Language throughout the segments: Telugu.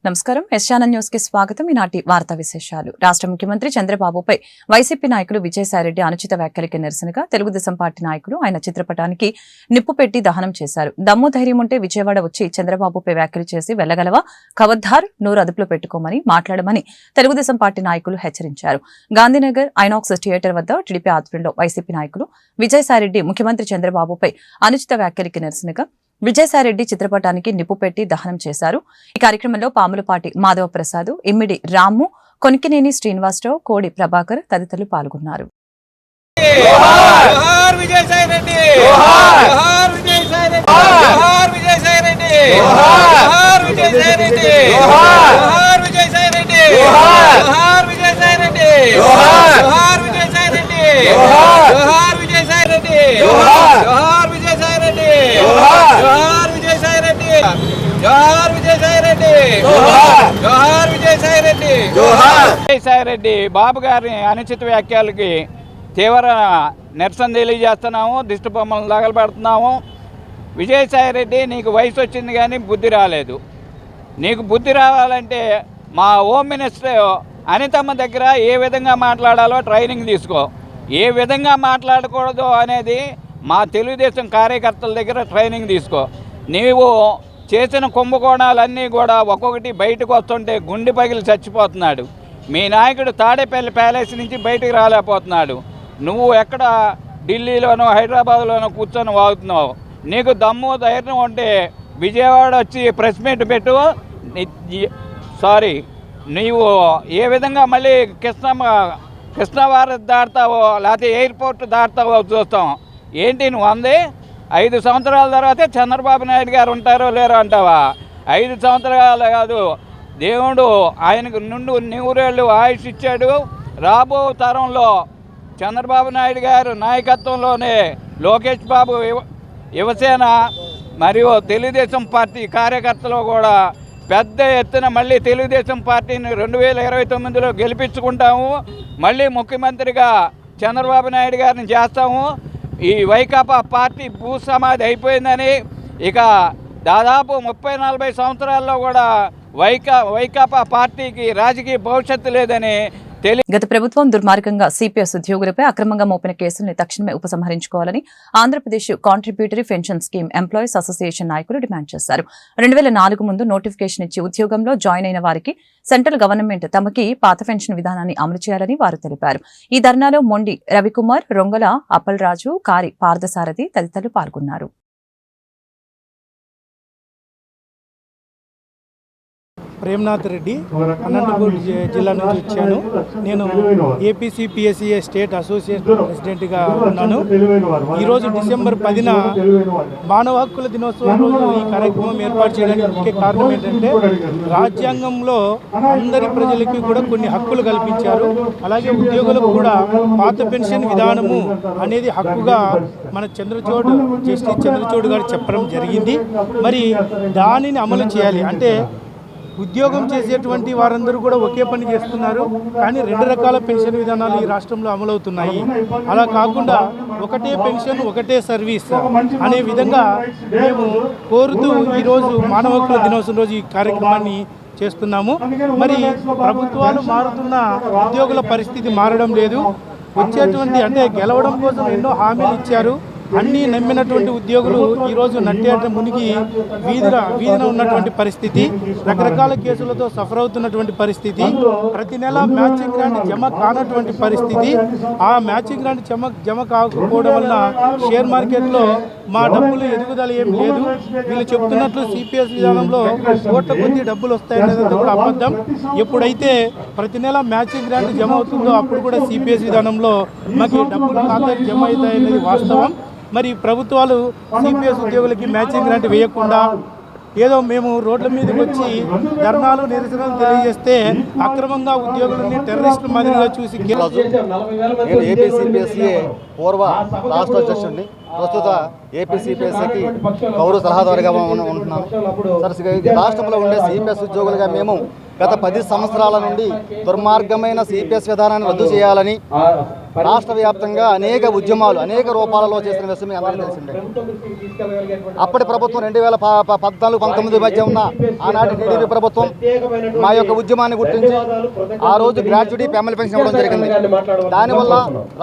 నమస్కారం ఎస్ ఛానల్ న్యూస్ కి స్వాగతం. ఈనాటి వార్తా విశేషాలు. రాష్ట్ర ముఖ్యమంత్రి చంద్రబాబుపై వైసీపీ నాయకులు విజయసాయిరెడ్డి అనుచిత వ్యాఖ్యలకి నిరసనగా తెలుగుదేశం పార్టీ నాయకులు ఆయన చిత్రపటానికి నిప్పు పెట్టి దహనం చేశారు. దమ్ము ధైర్యం ఉంటే విజయవాడ వచ్చి చంద్రబాబుపై వ్యాఖ్యలు చేసి వెళ్లగలవా? ఖబర్దార్, నోరు అదుపులో పెట్టుకోమని మాట్లాడమని తెలుగుదేశం పార్టీ నాయకులు హెచ్చరించారు. గాంధీనగర్ ఐనాక్స్ థియేటర్ వద్ద టీడీపీ ఆధ్వర్యంలో వైసీపీ నాయకులు విజయసాయిరెడ్డి ముఖ్యమంత్రి చంద్రబాబుపై అనుచిత వ్యాఖ్యలకి నిరసనగా విజయసాయిరెడ్డి చిత్రపటానికి నిప్పు పెట్టి దహనం చేశారు. ఈ కార్యక్రమంలో పాములపాటి మాధవ ప్రసాద్, ఇమ్మిడి రాము, కొనికినేని శ్రీనివాసరావు, కోడి ప్రభాకర్ తదితరులు పాల్గొన్నారు. విజయసాయిరెడ్డి బాబు గారి అనుచిత వ్యాఖ్యలకి తీవ్ర నిరసన తెలియజేస్తున్నాము. దిష్టి బొమ్మలను తగలబెడుతున్నాము. విజయసాయిరెడ్డి, నీకు వయసు వచ్చింది కానీ బుద్ధి రాలేదు. నీకు బుద్ధి రావాలంటే మా హోమ్ మినిస్టర్ అనితమ్మ దగ్గర ఏ విధంగా మాట్లాడాలో ట్రైనింగ్ తీసుకో. ఏ విధంగా మాట్లాడకూడదు అనేది మా తెలుగుదేశం కార్యకర్తల దగ్గర ట్రైనింగ్ తీసుకో. నీవు చేసిన కుంభకోణాలన్నీ కూడా ఒక్కొక్కటి బయటకు వస్తుంటే గుండె పగిలి చచ్చిపోతున్నాడు. మీ నాయకుడు తాడేపల్లి ప్యాలెస్ నుంచి బయటకు రాలేకపోతున్నాడు. నువ్వు ఎక్కడ ఢిల్లీలోనో హైదరాబాద్లోనో కూర్చొని వాగుతున్నావు. నీకు దమ్ము ధైర్యం ఉంటే విజయవాడ వచ్చి ప్రెస్ మీట్ పెట్టు. నీవు ఏ విధంగా మళ్ళీ కృష్ణవారి దాటుతావో లేకపోతే ఎయిర్పోర్ట్ దాటుతావో చూస్తాం. ఏంటి నువ్వు అంది? 5 సంవత్సరాల తర్వాతే చంద్రబాబు నాయుడు గారు ఉంటారో లేరో అంటావా? 5 సంవత్సరాలు కాదు, దేవుడు ఆయనకు నుండి 100 ఏళ్ళు ఆయుష్ ఇచ్చాడు. రాబో తరంలో చంద్రబాబు నాయుడు గారు నాయకత్వంలోనే లోకేష్ బాబు యువసేన మరియు తెలుగుదేశం పార్టీ కార్యకర్తలు కూడా పెద్ద ఎత్తున మళ్ళీ తెలుగుదేశం పార్టీని 2029లో గెలిపించుకుంటాము. మళ్ళీ ముఖ్యమంత్రిగా చంద్రబాబు నాయుడు గారిని చేస్తాము. ఈ వైకాపా పార్టీ భూసమాధి అయిపోయిందని, ఇక దాదాపు 30-40 సంవత్సరాల్లో కూడా వైకాపా పార్టీకి రాజకీయ భవిష్యత్తు లేదని గత ప్రభుత్వం దుర్మార్గంగా సిపిఎస్ ఉద్యోగులపై అక్రమంగా మోపిన కేసుల్ని తక్షణమే ఉపసంహరించుకోవాలని Andhra Pradesh contributory pension scheme employees association నాయకులు డిమాండ్ చేశారు. 2004 ముందు నోటిఫికేషన్ ఇచ్చి ఉద్యోగంలో జాయిన్ అయిన వారికి సెంట్రల్ గవర్నమెంట్ తమకి పాత పెన్షన్ విధానాన్ని అమలు చేయాలని వారు తెలిపారు. ఈ ధర్నాలో మొండి రవికుమార్, రొంగల అప్పలరాజు, కారి పార్థసారథి తదితరులు పాల్గొన్నారు. ప్రేమ్నాథ్ రెడ్డి, అనంతపూర్ జిల్లా నుంచి వచ్చాను. నేను ఏపీసీపీఎస్సీఏ స్టేట్ అసోసియేషన్ ప్రెసిడెంట్గా ఉన్నాను. ఈరోజు డిసెంబర్ 10న మానవ హక్కుల దినోత్సవం రోజు ఈ కార్యక్రమం ఏర్పాటు చేయడానికి ముఖ్య కారణం ఏంటంటే, రాజ్యాంగంలో అందరి ప్రజలకి కూడా కొన్ని హక్కులు కల్పించారు. అలాగే ఉద్యోగులకు కూడా పాత పెన్షన్ విధానము అనేది హక్కుగా మన జస్టిస్ చంద్రచూడ్ గారు చెప్పడం జరిగింది. మరి దానిని అమలు చేయాలి అంటే, ఉద్యోగం చేసేటువంటి వారందరూ కూడా ఒకే పని చేస్తున్నారు, కానీ 2 రకాల పెన్షన్ విధానాలు ఈ రాష్ట్రంలో అమలవుతున్నాయి. అలా కాకుండా ఒకటే పెన్షన్ ఒకటే సర్వీస్ అనే విధంగా మేము కోరుతూ ఈరోజు మానవ హక్కుల దినోత్సవం రోజు ఈ కార్యక్రమాన్ని చేస్తున్నాము. మరి ప్రభుత్వాలు మారుతున్న ఉద్యోగుల పరిస్థితి మారడం లేదు. వచ్చేటువంటి అంటే గెలవడం కోసం ఎన్నో హామీలు ఇచ్చారు. అన్నీ నమ్మినటువంటి ఉద్యోగులు ఈరోజు నట్టేట మునిగి వీధిన ఉన్నటువంటి పరిస్థితి, రకరకాల కేసులతో సఫర్ అవుతున్నటువంటి పరిస్థితి, ప్రతి నెల మ్యాచింగ్ గ్రాంట్ జమ కానటువంటి పరిస్థితి. ఆ మ్యాచింగ్ గ్రాంట్ జమ కాకపోవడం వల్ల షేర్ మార్కెట్లో మా డబ్బులు ఎదుగుదల ఏం లేదు. వీళ్ళు చెప్తున్నట్లు సిపిఎస్ విధానంలో కోట్ల కొద్ది డబ్బులు వస్తాయనేది కూడా అబద్ధం. ఎప్పుడైతే ప్రతి నెల మ్యాచింగ్ గ్రాంట్ జమ అవుతుందో అప్పుడు కూడా సిపిఎస్ విధానంలో మాకు డబ్బులు ఖాతాకి జమ అవుతాయనేది వాస్తవం. మరి ప్రభుత్వాలు సిపిఎస్ ఉద్యోగులకి మ్యాచింగ్ గ్రాంట్ వేయకుండా ఏదో మేము రోడ్ల మీదకి వచ్చి ధర్నాలు నిరసనలు తెలియజేస్తే అక్రమంగా ఉద్యోగులని టెర్రరిస్టుల మాదిరిగా చూసి నేను ఏపీసీపీఎస్సీ పూర్వ రాష్ట్ర అధ్యక్షుడిని, ప్రస్తుత ఏపీసీపీఎస్సీకి గౌరవ సలహాదారుగా ఉంటున్నాను. సరే, రాష్ట్రంలో ఉండే సిపిఎస్ ఉద్యోగులుగా మేము గత 10 సంవత్సరాల నుండి దుర్మార్గమైన సిపిఎస్ విధానాన్ని రద్దు చేయాలని రాష్ట్ర వ్యాప్తంగా అనేక ఉద్యమాలు అనేక రూపాలలో చేసిన విషయం మీ అందరికీ తెలిసిందే. అప్పటి ప్రభుత్వం 2014-19 మధ్య ఉన్న ఆనాటి టీడీపీ ప్రభుత్వం మా యొక్క ఉద్యమాన్ని గుర్తించి ఆ రోజు గ్రాడ్యుటీ ఫ్యామిలీ పెన్షన్ ఇవ్వడం జరిగింది. దానివల్ల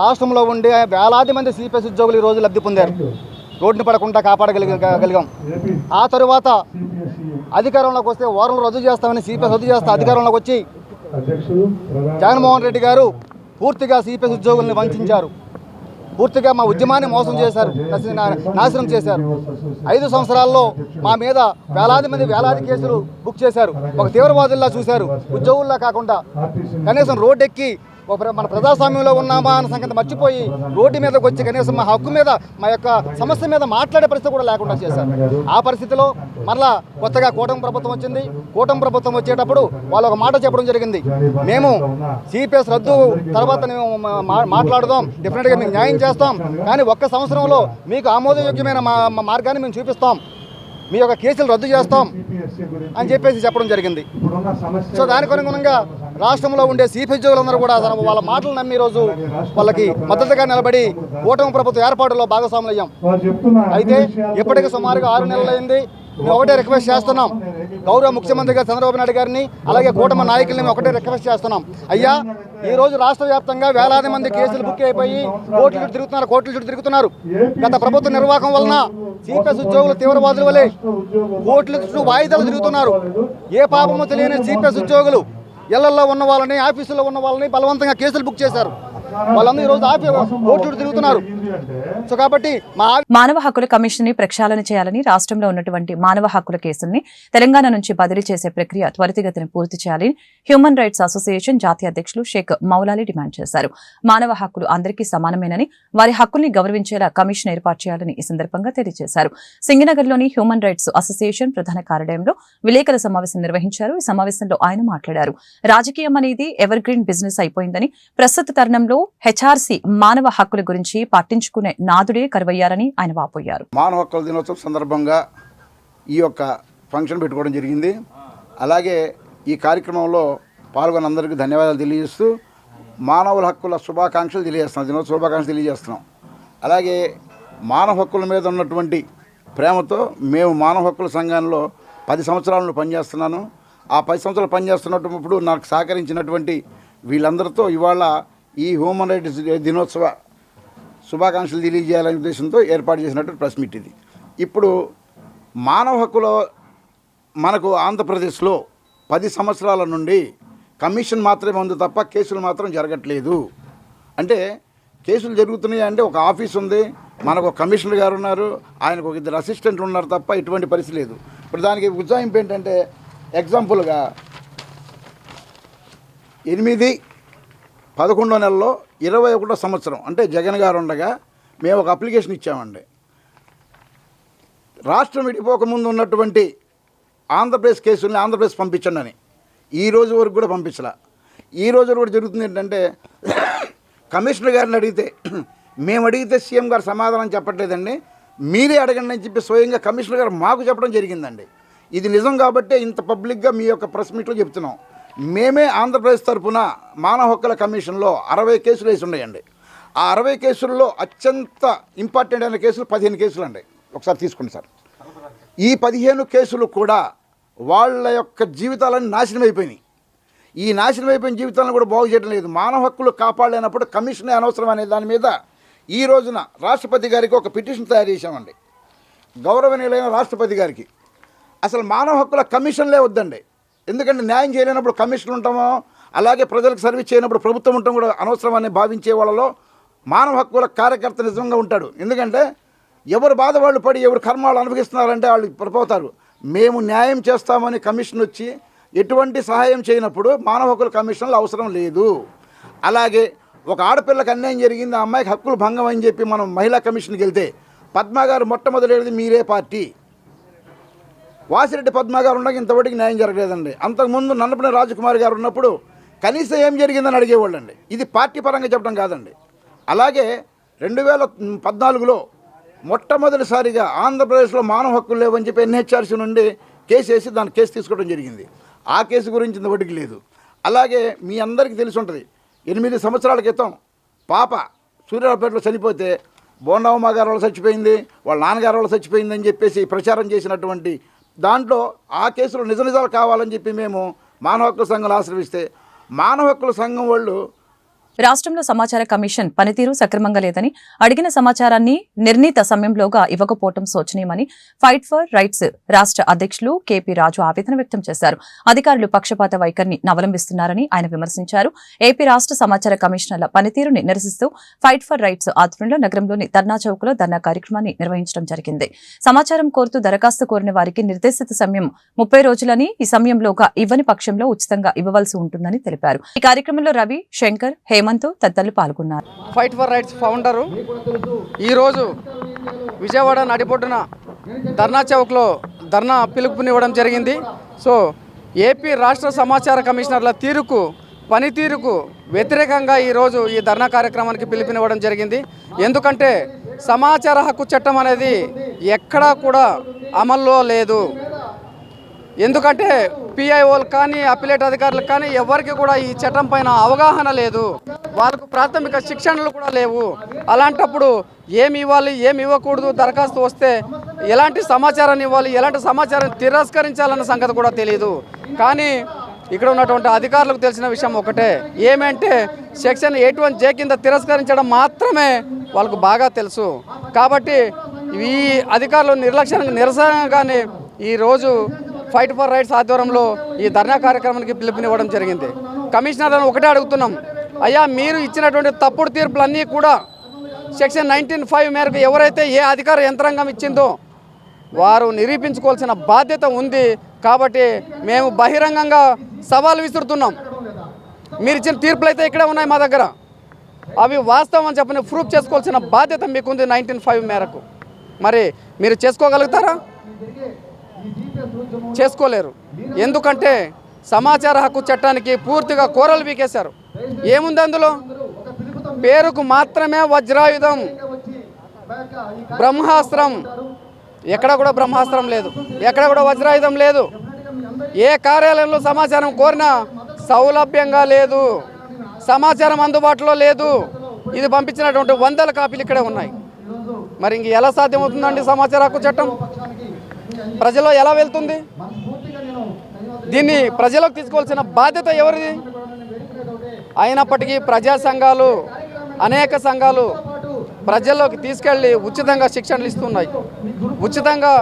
రాష్ట్రంలో ఉండే వేలాది మంది సిపిఎస్ ఉద్యోగులు ఈ రోజు లబ్ధి పొందారు. రోడ్డుని పడకుండా కాపాడగలిగాం. ఆ తరువాత అధికారంలోకి వస్తే వారంలో రద్దు చేస్తామని సిపిఎస్ రద్దు చేస్తే అధికారంలోకి వచ్చి జగన్మోహన్ రెడ్డి గారు పూర్తిగా సిపిఎస్ ఉద్యోగుల్ని వంచారు. పూర్తిగా మా ఉద్యమాన్ని మోసం చేశారు, నాశనం చేశారు. 5 సంవత్సరాల్లో మా మీద వేలాది కేసులు బుక్ చేశారు. ఒక తీవ్రవాదుల్లా చూశారు, ఉద్యోగుల్లా కాకుండా. కనీసం రోడ్డెక్కి మన ప్రజాస్వామ్యంలో ఉన్నామా అన్న సంగతి మర్చిపోయి రోడ్డు మీదకి వచ్చి కనీసం మా హక్కు మీద మా యొక్క సమస్య మీద మాట్లాడే పరిస్థితి కూడా లేకుండా చేశారు. ఆ పరిస్థితిలో మరలా కొత్తగా కూటమి ప్రభుత్వం వచ్చింది. కూటమి ప్రభుత్వం వచ్చేటప్పుడు వాళ్ళు ఒక మాట చెప్పడం జరిగింది, మేము సిపిఎస్ రద్దు తర్వాత మేము మాట్లాడదాం, డెఫినెట్గా మీకు న్యాయం చేస్తాం, కానీ 1 సంవత్సరంలో మీకు ఆమోదయోగ్యమైన మార్గాన్ని మేము చూపిస్తాం, మీ యొక్క కేసులు రద్దు చేస్తాం అని చెప్పడం జరిగింది. సో దానికి అనుగుణంగా రాష్ట్రంలో ఉండే సిపిఎస్ ఉద్యోగులందరూ కూడా వాళ్ళ మాటలు నమ్మి ఈరోజు వాళ్ళకి మద్దతుగా నిలబడి కూటమి ప్రభుత్వ ఏర్పాటులో భాగస్వాములు అయ్యాం. అయితే ఇప్పటికీ సుమారుగా 6 నెలలైంది. మేము ఒకటే రిక్వెస్ట్ చేస్తున్నాం, గౌరవ ముఖ్యమంత్రి గారు చంద్రబాబు నాయుడు గారిని అలాగే కూటమి నాయకుల్ని మేము ఒకటే రిక్వెస్ట్ చేస్తున్నాం. అయ్యా, ఈ రోజు రాష్ట్ర వ్యాప్తంగా వేలాది మంది కేసులు బుక్ అయిపోయి కోర్టుల చుట్టూ తిరుగుతున్నారు. గత ప్రభుత్వ నిర్వాహకం వలన సిపిఎస్ ఉద్యోగులు తీవ్రవాదుల వలె కోర్టుల చుట్టూ వాయిదాలు తిరుగుతున్నారు. ఏ పాపము తెలియని సిపిఎస్ ఉద్యోగులు ఇళ్లలో ఉన్న వాళ్ళని, ఆఫీసుల్లో ఉన్న వాళ్ళని బలవంతంగా కేసులు బుక్ చేశారు. వాళ్ళందరూ ఈరోజు కోర్టులు తిరుగుతున్నారు. సో కాబట్టి మానవ హక్కుల కమిషన్ ని ప్రక్షాళన చేయాలని, రాష్ట్రంలో ఉన్నటువంటి మానవ హక్కుల కేసుల్ని తెలంగాణ నుంచి బదిలీ చేసే ప్రక్రియ త్వరితగతిన పూర్తి చేయాలని హ్యూమన్ రైట్స్ అసోసియేషన్ జాతీయ అధ్యక్షులు షేక్ మౌలాలి డిమాండ్ చేశారు. మానవ హక్కులు అందరికీ సమానమేనని, వారి హక్కుల్ని గౌరవించేలా కమిషన్ ఏర్పాటు చేయాలని ఈ సందర్భంగా తెలియజేశారు. సింగనగర్లోని హ్యూమన్ రైట్స్ అసోసియేషన్ ప్రధాన కార్యాలయంలో విలేకరుల సమావేశం నిర్వహించారు. ఈ సమావేశంలో ఆయన మాట్లాడారు. రాజకీయం అనేది ఎవర్ గ్రీన్ బిజినెస్ అయిపోయిందని, ప్రస్తుత తరుణంలో హెచ్ఆర్సీ మానవ హక్కుల గురించి పట్టించుకునే నాదుడే కరువయ్యారని ఆయన వాపోయారు. మానవ హక్కుల దినోత్సవం సందర్భంగా ఈ యొక్క ఫంక్షన్ పెట్టుకోవడం జరిగింది. అలాగే ఈ కార్యక్రమంలో పాల్గొన్న అందరికీ ధన్యవాదాలు తెలియజేస్తూ మానవుల హక్కుల శుభాకాంక్షలు తెలియజేస్తున్నాం, దినోత్సవ శుభాకాంక్షలు తెలియజేస్తున్నాం. అలాగే మానవ హక్కుల మీద ఉన్నటువంటి ప్రేమతో మేము మానవ హక్కుల సంఘంలో 10 సంవత్సరాలను పనిచేస్తున్నాను. ఆ 10 సంవత్సరాలు పనిచేస్తున్నప్పుడు నాకు సహకరించినటువంటి వీళ్ళందరితో ఇవాళ ఈ హ్యూమన్ రైట్స్ దినోత్సవ శుభాకాంక్షలు తెలియజేయాలనే ఉద్దేశంతో ఏర్పాటు చేసినటువంటి ప్రెస్ మీట్ ఇది. ఇప్పుడు మానవ హక్కుల మనకు ఆంధ్రప్రదేశ్లో 10 సంవత్సరాల నుండి కమిషన్ మాత్రమే ఉంది తప్ప కేసులు మాత్రం జరగట్లేదు. అంటే కేసులు జరుగుతున్నాయి అంటే ఒక ఆఫీస్ ఉంది, మనకు ఒక కమిషనర్ గారు ఉన్నారు, ఆయనకు ఒక 2 అసిస్టెంట్లు ఉన్నారు తప్ప ఇటువంటి పరిస్థితి లేదు. ఇప్పుడు దానికి ఉజ్జాయింపు ఏంటంటే ఎగ్జాంపుల్గా 8-11 నెలలో 21వ సంవత్సరం అంటే జగన్ గారు ఉండగా మేము ఒక అప్లికేషన్ ఇచ్చామండి. రాష్ట్రం విడిపోకముందు ఉన్నటువంటి ఆంధ్రప్రదేశ్ కేసుల్ని ఆంధ్రప్రదేశ్ పంపించండి అని. ఈ రోజు వరకు కూడా పంపించలా. ఈ రోజు కూడా జరుగుతుంది ఏంటంటే కమిషనర్ గారిని అడిగితే మేము అడిగితే సీఎం గారు సమాధానం చెప్పట్లేదండి, మీరే అడగండి అని చెప్పి స్వయంగా కమిషనర్ గారు మాకు చెప్పడం జరిగిందండి. ఇది నిజం కాబట్టే ఇంత పబ్లిక్గా మీ యొక్క ప్రెస్ మీట్లో చెప్తున్నాం. మేమే ఆంధ్రప్రదేశ్ తరఫున మానవ హక్కుల కమిషన్లో 60 కేసులు వేసి ఉన్నాయండి. ఆ 60 కేసుల్లో అత్యంత ఇంపార్టెంట్ అయిన కేసులు 15 కేసులు అండి. ఒకసారి తీసుకోండి సార్. ఈ 15 కేసులు కూడా వాళ్ళ యొక్క జీవితాలన్నీ నాశనం అయిపోయినాయి. ఈ నాశనం అయిపోయిన జీవితాలను కూడా బాగు చేయడం లేదు. మానవ హక్కులు కాపాడలేనప్పుడు కమిషనే అనవసరం అనే దాని మీద ఈ రోజున రాష్ట్రపతి గారికి ఒక పిటిషన్ తయారు చేశామండి. గౌరవనీయులైన రాష్ట్రపతి గారికి అసలు మానవ హక్కుల కమిషన్లే వద్దండి. ఎందుకంటే న్యాయం చేయలేనప్పుడు కమిషన్లు ఉంటామో, అలాగే ప్రజలకు సర్వీస్ చేయనప్పుడు ప్రభుత్వం ఉండటం కూడా అనవసరం అని భావించే వాళ్ళలో మానవ హక్కుల కార్యకర్త నిజంగా ఉంటాడు. ఎందుకంటే ఎవరు బాధ వాళ్ళు పడి ఎవరు కర్మాలు అనుభవిస్తున్నారంటే వాళ్ళు పడిపోతారు. మేము న్యాయం చేస్తామని కమిషన్ వచ్చి ఎటువంటి సహాయం చేయనప్పుడు మానవ హక్కుల కమిషన్లు అవసరం లేదు. అలాగే ఒక ఆడపిల్లకి అన్యాయం జరిగింది, ఆ అమ్మాయికి హక్కులు భంగం అని చెప్పి మనం మహిళా కమిషన్కి వెళ్తే పద్మ గారు మొట్టమొదటిది మీరే పార్టీ, వాసిరెడ్డి పద్మ గారు ఉండగా ఇంతవరకు న్యాయం జరగలేదండి. అంతకుముందు నన్నపనే రాజకుమారి గారు ఉన్నప్పుడు కనీసం ఏం జరిగిందని అడిగేవాళ్ళండి. ఇది పార్టీ పరంగా చెప్పడం కాదండి. అలాగే 2014లో మొట్టమొదటిసారిగా ఆంధ్రప్రదేశ్లో మానవ హక్కులు లేవని చెప్పి ఎన్హెచ్ఆర్సీ నుండి కేసు వేసి దాని కేసు తీసుకోవడం జరిగింది. ఆ కేసు గురించి ఇంతవరకు లేదు. అలాగే మీ అందరికీ తెలిసి ఉంటుంది, 8 సంవత్సరాల క్రితం పాప సూర్యాపేటలో చనిపోతే బోండమ్మ గారు వాళ్ళు చచ్చిపోయింది, వాళ్ళ నాన్నగారు వాళ్ళు చచ్చిపోయింది అని చెప్పేసి ప్రచారం చేసినటువంటి దాంట్లో ఆ కేసులో నిజాలు కావాలని చెప్పి మేము మానవ హక్కుల సంఘాలు ఆశ్రయిస్తే మానవ హక్కుల సంఘం వాళ్ళు రాష్ట్రంలో సమాచార కమిషన్ పనితీరు సక్రమంగా లేదని, అడిగిన సమాచారాన్ని నిర్ణీత సమయంలోగా ఇవ్వకపోవడం శోచనీయమని ఫైట్ ఫర్ రైట్స్ రాష్ట్ర అధ్యక్షులు కేపీ రాజు ఆవేదన వ్యక్తం చేశారు. అధికారులు పక్షపాత వైఖరిని అవలంబిస్తున్నారని ఆయన విమర్శించారు. ఏపీ రాష్ట్ర సమాచార కమిషనర్ల పనితీరుని నిరసిస్తూ ఫైట్ ఫర్ రైట్స్ ఆధ్వర్యంలో నగరంలోని ధర్నా చౌక్లో ధర్నా కార్యక్రమాన్ని నిర్వహించడం జరిగింది. సమాచారం కోరుతూ దరఖాస్తు కోరిన వారికి నిర్దేశిత సమయం 30 రోజులని, ఈ సమయంలోగా ఇవ్వని పక్షంలో ఉచితంగా ఇవ్వవలసి ఉంటుందని తెలిపారు. ఈ కార్యక్రమంలో రవి, శంకర్, హేమంత్ తదితరులు పాల్గొన్నారు. ఫైట్ ఫర్ రైట్స్ ఫౌండరు ఈరోజు విజయవాడ నడిబొడ్డున ధర్నా చౌక్లో ధర్నా పిలుపునివ్వడం జరిగింది. సో ఏపీ రాష్ట్ర సమాచార కమిషనర్ల పనితీరుకు వ్యతిరేకంగా ఈరోజు ఈ ధర్నా కార్యక్రమానికి పిలుపునివ్వడం జరిగింది. ఎందుకంటే సమాచార హక్కు చట్టం అనేది ఎక్కడా కూడా అమల్లో లేదు. ఎందుకంటే పిఐఓలు కానీ అపిలేట్ అధికారులకు కానీ ఎవరికి కూడా ఈ చట్టం పైన అవగాహన లేదు, వాళ్ళకు ప్రాథమిక శిక్షణలు కూడా లేవు. అలాంటప్పుడు ఏమి ఇవ్వాలి, ఏమి ఇవ్వకూడదు, దరఖాస్తు వస్తే ఎలాంటి సమాచారాన్ని ఇవ్వాలి, ఎలాంటి సమాచారం తిరస్కరించాలన్న సంగతి కూడా తెలియదు. కానీ ఇక్కడ ఉన్నటువంటి అధికారులకు తెలిసిన విషయం ఒకటే, ఏమంటే సెక్షన్ 81J కింద తిరస్కరించడం మాత్రమే వాళ్ళకు బాగా తెలుసు. కాబట్టి ఈ అధికారులు నిర్లక్ష్యానికి నిరసనగానే ఈరోజు ఫైట్ ఫర్ రైట్స్ ఆధ్వర్యంలో ఈ ధర్నా కార్యక్రమానికి పిలుపునివ్వడం జరిగింది. కమిషనర్లను ఒకటే అడుగుతున్నాం, అయ్యా మీరు ఇచ్చినటువంటి తప్పుడు తీర్పులన్నీ కూడా సెక్షన్ 19(5) మేరకు ఎవరైతే ఏ అధికార యంత్రాంగం ఇచ్చిందో వారు నిరూపించుకోవాల్సిన బాధ్యత ఉంది. కాబట్టి మేము బహిరంగంగా సవాల్ విసురుతున్నాం. మీరు ఇచ్చిన తీర్పులు అయితే ఇక్కడే ఉన్నాయి మా దగ్గర, అవి వాస్తవం అని చెప్పని ప్రూఫ్ చేసుకోవాల్సిన బాధ్యత మీకుంది 19(5) మేరకు. మరి మీరు చేసుకోగలుగుతారా? చేసుకోలేరు. ఎందుకంటే సమాచార హక్కు చట్టానికి పూర్తిగా కోరలు వీకేశారు. ఏముంది అందులో? పేరుకు మాత్రమే వజ్రాయుధం, బ్రహ్మాస్త్రం. ఎక్కడ కూడా బ్రహ్మాస్త్రం లేదు, ఎక్కడ కూడా వజ్రాయుధం లేదు. ఏ కార్యాలయంలో సమాచారం కోరినా సౌలభ్యంగా లేదు, సమాచారం అందుబాటులో లేదు. ఇది పంపించినటువంటి 100 కాపీలు ఇక్కడే ఉన్నాయి. మరి ఇంక ఎలా సాధ్యమవుతుందండి సమాచార హక్కు చట్టం? ప్రజల్లో ఎలా వెళ్తుంది? దీన్ని ప్రజలకు తీసుకోవాల్సిన బాధ్యత ఎవరిది? అయినప్పటికీ ప్రజా సంఘాలు, అనేక సంఘాలు ప్రజల్లోకి తీసుకెళ్లి ఉచితంగా శిక్షణలు ఇస్తున్నాయి. ఉచితంగా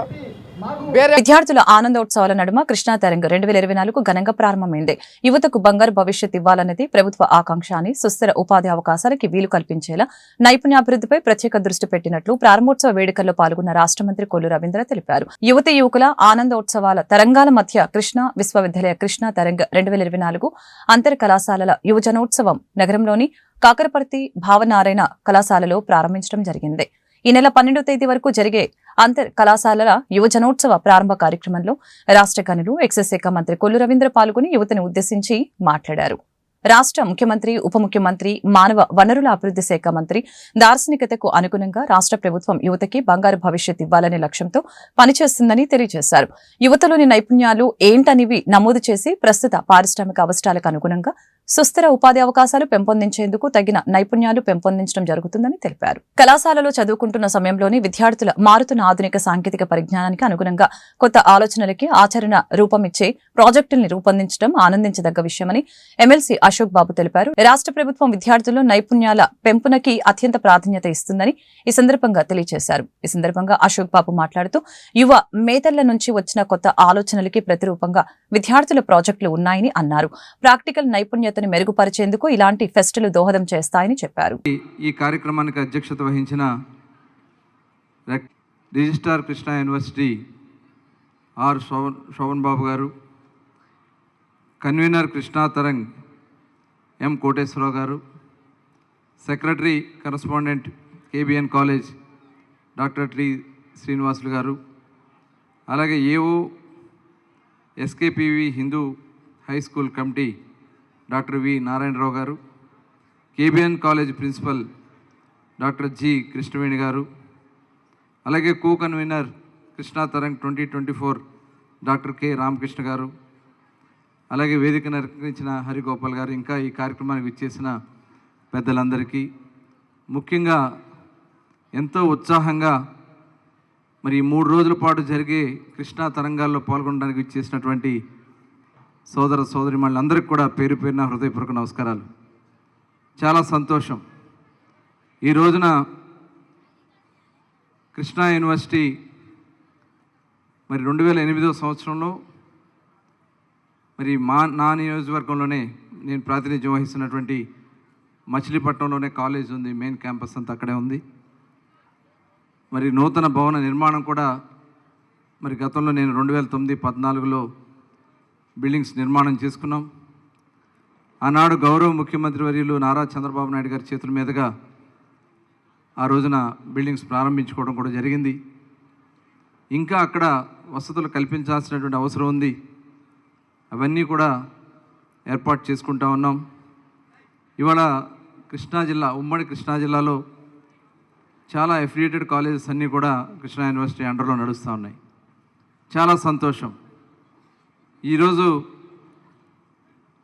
విద్యార్థుల ఆనందోత్సవాల నడుమ కృష్ణా తరంగ్ 2024 ఘనంగా ప్రారంభమైంది. యువతకు బంగారు భవిష్యత్ ఇవ్వాలన్నది ప్రభుత్వ ఆకాంక్ష అని, సుస్థిర ఉపాధి అవకాశాలకి వీలు కల్పించేలా నైపుణ్యాభివృద్ధిపై ప్రత్యేక దృష్టి పెట్టినట్లు ప్రారంభోత్సవ వేడుకల్లో పాల్గొన్న రాష్ట్ర మంత్రి కొల్లు రవీంద్ర తెలిపారు. యువతి యువకుల ఆనందోత్సవాల తరంగాల మధ్య కృష్ణా విశ్వవిద్యాలయ కృష్ణా తరంగ్ 2024 అంతర్ కళాశాలల యువజనోత్సవం నగరంలోని కాకరపర్తి భావనారాయణ కళాశాలలో ప్రారంభించడం జరిగింది. ఈ నెల 12వ తేదీ వరకు జరిగే అంతర్ కళాశాలల యువజనోత్సవ ప్రారంభ కార్యక్రమంలో రాష్ట్ర గనులు, ఎక్సైజ్ శాఖ మంత్రి కొల్లు రవీంద్ర పాల్గొని యువతను ఉద్దేశించి మాట్లాడారు. రాష్ట్ర ముఖ్యమంత్రి, ఉప ముఖ్యమంత్రి, మానవ వనరుల అభివృద్ధి శాఖ మంత్రి దార్శనికతకు అనుగుణంగా రాష్ట్ర ప్రభుత్వం యువతకి బంగారు భవిష్యత్ ఇవ్వాలనే లక్ష్యంతో పనిచేస్తుందని తెలియజేశారు. యువతలోని నైపుణ్యాలు ఏంటనివి నమోదు చేసి ప్రస్తుత పారిశ్రామిక అవసరాలకు అనుగుణంగా సుస్థిర ఉపాధి అవకాశాలు పెంపొందించేందుకు తగిన నైపుణ్యాలు పెంపొందించడం జరుగుతుందని తెలిపారు. కళాశాలలో చదువుకుంటున్న సమయంలోని విద్యార్థుల మారుతున్న ఆధునిక సాంకేతిక పరిజ్ఞానానికి అనుగుణంగా కొత్త ఆలోచనలకి ఆచరణ రూపమిచ్చే ప్రాజెక్టుల్ని రూపొందించడం ఆనందించదగ్గ విషయమని ఎమ్మెల్సీ అశోక్ బాబు తెలిపారు. రాష్ట్ర ప్రభుత్వం విద్యార్థుల్లో నైపుణ్యాల పెంపునకి అత్యంత ప్రాధాన్యత ఇస్తుందని ఈ సందర్భంగా తెలియజేశారు. ఈ సందర్భంగా అశోక్ బాబు మాట్లాడుతూ యువ మేధళ్ల నుంచి వచ్చిన కొత్త ఆలోచనలకి ప్రతిరూపంగా విద్యార్థుల ప్రాజెక్టులు ఉన్నాయని అన్నారు. ప్రాక్టికల్ నైపుణ్యతను మెరుగుపరిచేందుకు ఇలాంటి ఫెస్టులు దోహదం చేస్తాయని చెప్పారు. ఈ కార్యక్రమానికి అధ్యక్షత వహించిన registrar Krishna university R Shobhan Babu garu, convener Krishna Tarang M Koteswararao garu, secretary correspondent KBN college doctor T Srinivasulu garu, అలాగే AO SKPV Hindu high school committee doctor V Narayanarao garu, KBN college principal doctor G Krishnaveni garu, అలాగే co convener Krishna Tarang 2024 doctor K Ramakrishna garu, అలాగే వేదికను అలంకరించిన హరిగోపాల్ గారు, ఇంకా ఈ కార్యక్రమానికి విచ్చేసిన పెద్దలందరికీ, ముఖ్యంగా ఎంతో ఉత్సాహంగా మరి 3 రోజుల పాటు జరిగే కృష్ణా తరంగాల్లో పాల్గొనడానికి విచ్చేసినటువంటి సోదర సోదరిమణులందరికీ కూడా పేరు పేరున హృదయపూర్వక నమస్కారాలు. చాలా సంతోషం. ఈ రోజున కృష్ణా యూనివర్సిటీ మరి 2008వ సంవత్సరంలో మరి నా నియోజకవర్గంలోనే నేను ప్రాతినిధ్యం వహిస్తున్నటువంటి మచిలీపట్నంలోనే కాలేజ్ ఉంది, మెయిన్ క్యాంపస్ అంతా అక్కడే ఉంది. మరి నూతన భవన నిర్మాణం కూడా మరి గతంలో నేను 2009-14లో బిల్డింగ్స్ నిర్మాణం చేసుకున్నాం. ఆనాడు గౌరవ ముఖ్యమంత్రి వర్యులు నారా చంద్రబాబు నాయుడు గారి చేతుల మీదుగా ఆ రోజున బిల్డింగ్స్ ప్రారంభించుకోవడం కూడా జరిగింది. ఇంకా అక్కడ వసతులు కల్పించాల్సినటువంటి అవసరం ఉంది. అవన్నీ కూడా ఏర్పాటు చేసుకుంటా ఉన్నాం. ఇవాళ కృష్ణా జిల్లా, ఉమ్మడి కృష్ణా జిల్లాలో చాలా అఫిలియేటెడ్ కాలేజెస్ అన్నీ కూడా కృష్ణా యూనివర్సిటీ అండర్లో నడుస్తూ ఉన్నాయి. చాలా సంతోషం. ఈరోజు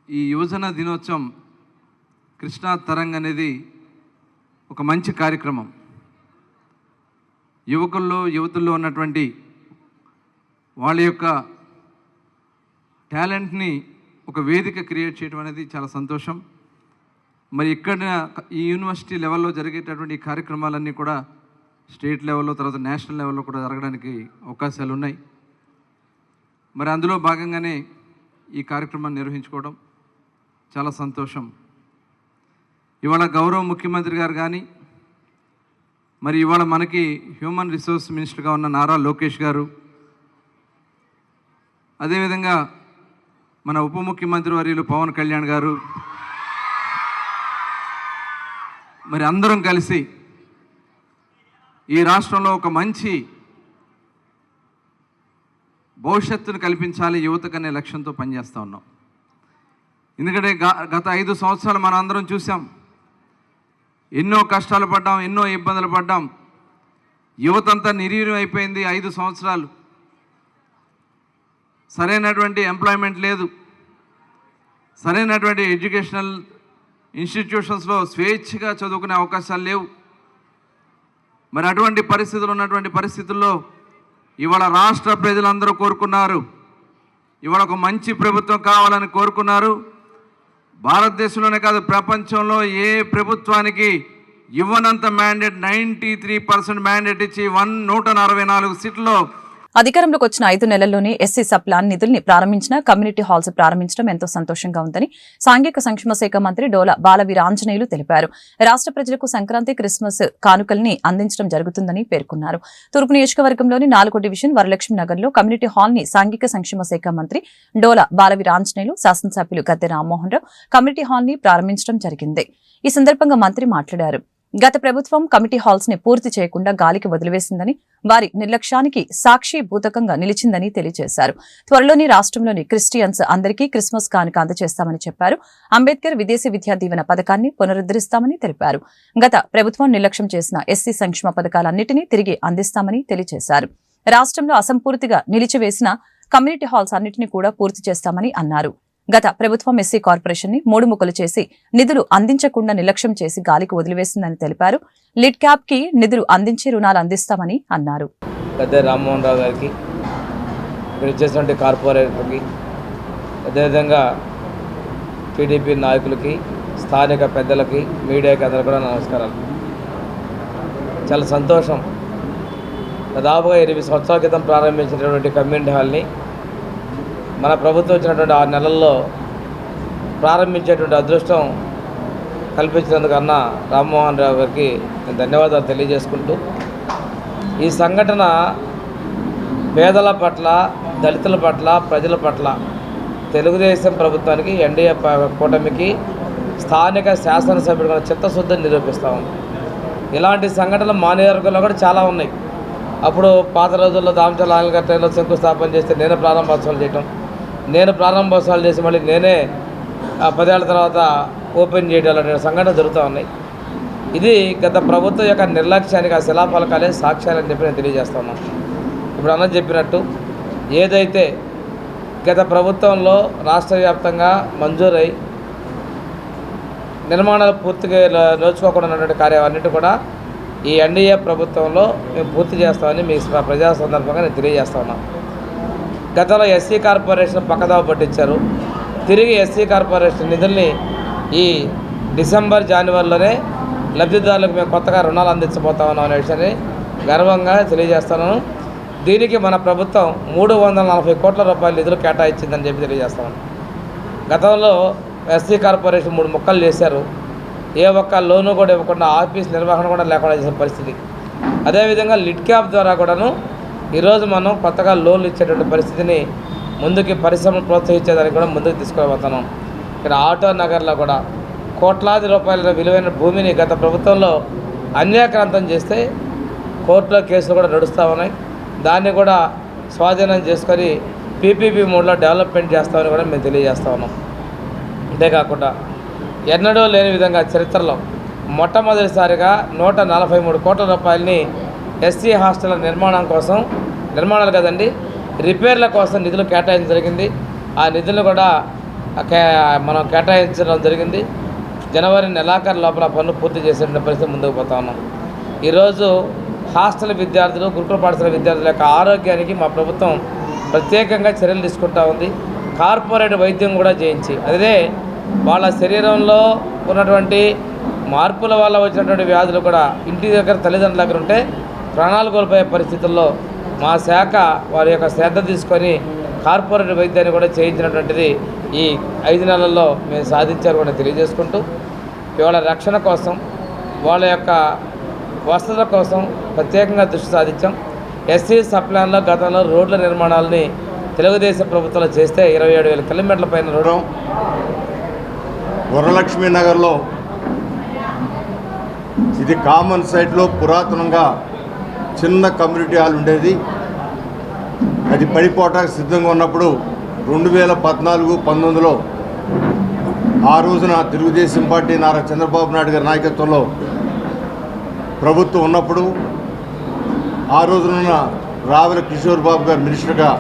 ఈ యువజన దినోత్సవం కృష్ణా తరంగ్ అనేది ఒక మంచి కార్యక్రమం. యువతుల్లో ఉన్నటువంటి వాళ్ళ యొక్క టాలెంట్ని ఒక వేదిక క్రియేట్ చేయడం అనేది చాలా సంతోషం. మరి ఇక్కడ ఈ యూనివర్సిటీ లెవెల్లో జరిగేటటువంటి కార్యక్రమాలన్నీ కూడా స్టేట్ లెవెల్లో, తర్వాత నేషనల్ లెవెల్లో కూడా జరగడానికి అవకాశాలు ఉన్నాయి. మరి అందులో భాగంగానే ఈ కార్యక్రమాన్ని నిర్వహించుకోవడం చాలా సంతోషం. ఇవాళ గౌరవ ముఖ్యమంత్రి గారు కానీ, మరి ఇవాళ మనకి హ్యూమన్ రిసోర్స్ మినిస్టర్గా ఉన్న నారా లోకేష్ గారు, అదేవిధంగా మన ఉప ముఖ్యమంత్రి వర్యులు పవన్ కళ్యాణ్ గారు, మరి అందరం కలిసి ఈ రాష్ట్రంలో ఒక మంచి భవిష్యత్తును కల్పించాలి యువతకు అనే లక్ష్యంతో పనిచేస్తూ ఉన్నాం. ఎందుకంటే గత 5 సంవత్సరాలు మనం అందరం చూసాం. ఎన్నో కష్టాలు పడ్డాం, ఎన్నో ఇబ్బందులు పడ్డాం. యువతంతా నిర్వీర్యం అయిపోయింది. 5 సంవత్సరాలు సరైనటువంటి ఎంప్లాయ్మెంట్ లేదు, సరైనటువంటి ఎడ్యుకేషనల్ ఇన్స్టిట్యూషన్స్లో స్వేచ్ఛగా చదువుకునే అవకాశాలు లేవు. మరి అటువంటి ఉన్నటువంటి పరిస్థితుల్లో ఇవాళ రాష్ట్ర ప్రజలందరూ కోరుకున్నారు, ఇవాళ ఒక మంచి ప్రభుత్వం కావాలని కోరుకున్నారు. భారతదేశంలోనే కాదు, ప్రపంచంలో ఏ ప్రభుత్వానికి ఇవ్వనంత మ్యాండేట్, 93% మ్యాండేట్ ఇచ్చి 144 సీట్లలో అధికారంలోకి వచ్చిన 5 నెలల్లోనే ఎస్సీ సబ్ ప్లాన్ నిధుల్ని ప్రారంభించిన, కమ్యూనిటీ హాల్స్ ప్రారంభించడం ఎంతో సంతోషంగా ఉందని సాంఘిక సంక్షేమ శాఖ మంత్రి డోలా బాలవీరాంజనేయులు తెలిపారు. రాష్ట్ర ప్రజలకు సంక్రాంతి, క్రిస్మస్ కానుకల్ని అందించడం జరుగుతుందని పేర్కొన్నారు. తూర్పు నియోజకవర్గంలోని 4వ డివిజన్ వరలక్ష్మి నగర్లో కమ్యూనిటీ హాల్ ని సాంఘిక సంక్షేమ శాఖ మంత్రి డోలా బాలవీరాంజనేయులు, శాసనసభ్యులు గద్దె రామ్మోహన్ రావు కమ్యూనిటీ హాల్ ని ప్రారంభించడం జరిగింది. ఈ సందర్భంగా మంత్రి మాట్లాడారు. గత ప్రభుత్వం కమిటీ హాల్స్ ని పూర్తి చేయకుండా గాలికి వదిలివేసిందని, వారి నిర్లక్ష్యానికి సాక్షిభూతకంగా నిలిచిందని తెలియజేశారు. త్వరలోని రాష్ట్రంలోని క్రిస్టియన్స్ అందరికీ క్రిస్మస్ కానుక అందజేస్తామని చెప్పారు. అంబేద్కర్ విదేశీ విద్యా దీవెన పథకాన్ని పునరుద్ధరిస్తామని తెలిపారు. గత ప్రభుత్వం నిర్లక్ష్యం చేసిన ఎస్సీ సంక్షేమ పథకాలన్నింటినీ తిరిగి అందిస్తామని తెలియజేశారు. రాష్ట్రంలో అసంపూర్తిగా నిలిచివేసిన కమ్యూనిటీ హాల్స్ అన్నింటినీ కూడా పూర్తి చేస్తామని అన్నారు. గత ప్రభుత్వం ఎస్సీ కార్పొరేషన్ ని 3 ముక్కలు చేసి నిధులు అందించకుండా నిర్లక్ష్యం చేసి గాలికి వదిలివేసిందని తెలిపారు. లిడ్ క్యాప్ కి నిధులు అందించి రుణాలు అందిస్తామని అన్నారు. గద్దె రామ్మోహన్ రావు గారికి, ఇక్కడ ఇచ్చేసినటువంటి కార్పొరేటర్కి, అదేవిధంగా టీడీపీ నాయకులకి, స్థానిక పెద్దలకి, మీడియాకి అందరూ కూడా నమస్కారాలు. చాలా సంతోషం. దాదాపుగా 8 సంవత్సరాల క్రితం ప్రారంభించినటువంటి కమ్యూనిటీ హాల్ని మన ప్రభుత్వం వచ్చినటువంటి 6 నెలల్లో ప్రారంభించేటువంటి అదృష్టం కల్పించినందుకన్నా రామ్మోహన్ రావు గారికి నేను ధన్యవాదాలు తెలియజేసుకుంటూ, ఈ సంఘటన పేదల పట్ల, దళితుల పట్ల, ప్రజల పట్ల తెలుగుదేశం ప్రభుత్వానికి, ఎన్డీఏ కూటమికి, స్థానిక శాసనసభ్యుడు చిత్తశుద్ధిని నిరూపిస్తూ ఉంది. ఇలాంటి సంఘటనలు మా నియోజకవర్గంలో కూడా చాలా ఉన్నాయి. అప్పుడు పాత రోజుల్లో దామచర్ల ఆలయ ట్రైన్లో శంకుస్థాపన చేస్తే నేనే ప్రారంభోత్సవాలు చేయటం, నేను ప్రారంభోత్సవాలు చేసి మళ్ళీ నేనే 10 ఏళ్ల తర్వాత ఓపెన్ చేయడం అనే సంఘటన జరుగుతూ ఉన్నాయి. ఇది గత ప్రభుత్వం యొక్క నిర్లక్ష్యానికి ఆ శిలాఫలకాలే సాక్ష్యాలని చెప్పి నేను తెలియజేస్తున్నాను. ఇప్పుడు అన్న చెప్పినట్టు ఏదైతే గత ప్రభుత్వంలో రాష్ట్ర వ్యాప్తంగా మంజూరై నిర్మాణాలు పూర్తిగా నోచుకోకుండా ఉన్నటువంటి కార్యాలన్నింటి కూడా ఈ ఎన్డీఏ ప్రభుత్వంలో మేము పూర్తి చేస్తామని మీ ప్రజా సందర్భంగా నేను తెలియజేస్తా ఉన్నాను. గతంలో ఎస్సీ కార్పొరేషన్ పక్కదావ పట్టించారు. తిరిగి ఎస్సీ కార్పొరేషన్ నిధుల్ని ఈ డిసెంబర్ జనవరిలోనే లబ్ధిదారులకు మేము కొత్తగా రుణాలు అందించబోతామన్నాం అనే విషయాన్ని గర్వంగా తెలియజేస్తున్నాను. దీనికి మన ప్రభుత్వం 340 కోట్ల రూపాయల నిధులు కేటాయించిందని చెప్పి తెలియజేస్తాను. గతంలో ఎస్సీ కార్పొరేషన్ 3 ముక్కలు చేశారు. ఏ ఒక్క లోను కూడా ఇవ్వకుండా ఆఫీస్ నిర్వహణ కూడా లేకుండా చేసిన పరిస్థితి. అదేవిధంగా లిడ్ క్యాప్ ద్వారా కూడాను ఈరోజు మనం కొత్తగా లోన్లు ఇచ్చేటువంటి పరిస్థితిని ముందుకి పరిశ్రమను ప్రోత్సహించేదానికి కూడా ముందుకు తీసుకుపోతున్నాం. ఇక్కడ ఆటో నగర్లో కూడా కోట్లాది రూపాయల విలువైన భూమిని గత ప్రభుత్వంలో అన్యాక్రాంతం చేస్తే కోర్టులో కేసులు కూడా నడుస్తూ ఉన్నాయి. దాన్ని కూడా స్వాధీనం చేసుకొని పీపీపీ మోడ్లో డెవలప్మెంట్ చేస్తామని కూడా మేము తెలియజేస్తా ఉన్నాం. అంతేకాకుండా ఎన్నడూ లేని విధంగా చరిత్రలో మొట్టమొదటిసారిగా 143 కోట్ల రూపాయలని ఎస్సీ హాస్టళ్ల నిర్మాణాలు కదండి, రిపేర్ల కోసం నిధులు కేటాయించడం జరిగింది. ఆ నిధులు కూడా మనం కేటాయించడం జరిగింది. జనవరి నెలాఖరు లోపల పనులు పూర్తి చేసే పరిస్థితి ముందుకు పోతా ఉన్నాం. ఈరోజు హాస్టల్ విద్యార్థులు, గురుకుల పాఠశాల విద్యార్థుల యొక్క ఆరోగ్యానికి మా ప్రభుత్వం ప్రత్యేకంగా చర్యలు తీసుకుంటా ఉంది. కార్పొరేట్ వైద్యం కూడా చేయించి అదే వాళ్ళ శరీరంలో ఉన్నటువంటి మార్పుల వల్ల వచ్చినటువంటి వ్యాధులు కూడా ఇంటి దగ్గర తల్లిదండ్రుల దగ్గర ఉంటే ప్రాణాలు కోల్పోయే పరిస్థితుల్లో మా శాఖ వారి యొక్క శ్రద్ధ తీసుకొని కార్పొరేట్ వైద్యాన్ని కూడా చేయించినటువంటిది ఈ 5 నెలల్లో మేము సాధించారు కూడా తెలియజేసుకుంటూ ఇవాళ రక్షణ కోసం వాళ్ళ యొక్క వసతుల కోసం ప్రత్యేకంగా దృష్టి సాధించాం. ఎస్సీ సప్లాన్లో గతంలో రోడ్ల నిర్మాణాలని తెలుగుదేశం ప్రభుత్వంలో చేస్తే 27,000 కిలోమీటర్ల పైన రోడ్డు. వరలక్ష్మీ నగర్లో ఇది కామన్ సైట్లో పురాతనంగా చిన్న కమ్యూనిటీ హాల్ ఉండేది. అది పడిపోవటానికి సిద్ధంగా ఉన్నప్పుడు 2014-19లో ఆ రోజున తెలుగుదేశం పార్టీ నారా చంద్రబాబు నాయుడు గారి నాయకత్వంలో ప్రభుత్వం ఉన్నప్పుడు ఆ రోజున రావెల కిషోర్ బాబు గారు మినిస్టర్గా